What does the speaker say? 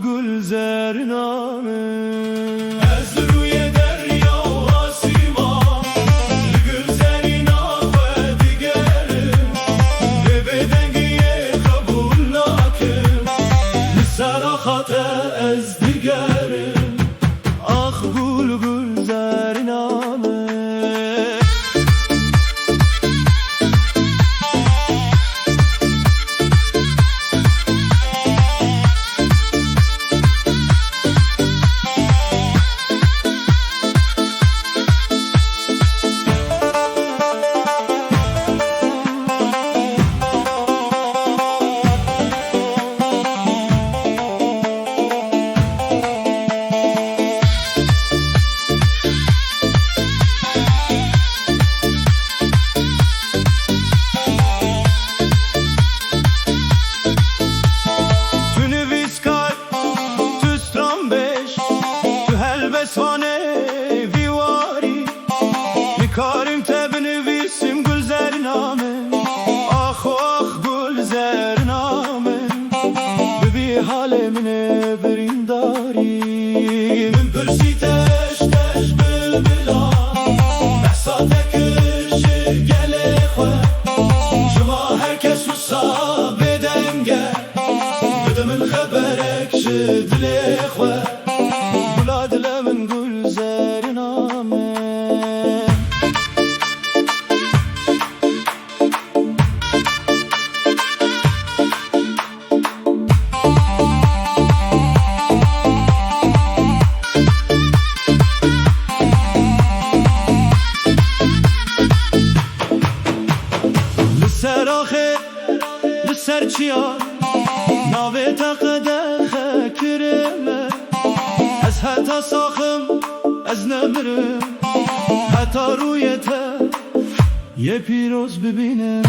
گل زرینانه از روی دریا و آسیما گل زرین آخه دیگره به دنگی قبول نکن سراخات از دیگره آخ گل زرینانه کاریم te بنویسیم گل زرینامه آخ آخ گل زرینامه ببی حال منه برین داری من پرسی تش تش بلبلا بحثات کرشه گله خواه شما هر کس وصا بدنگه بده من خبرک شه دل خواه بلا دل من گل زرینامه سراخه لسر چیا ناوه تقده کرمه از حتا ساخم از نمرم حتا روی تا یه پیروز ببینم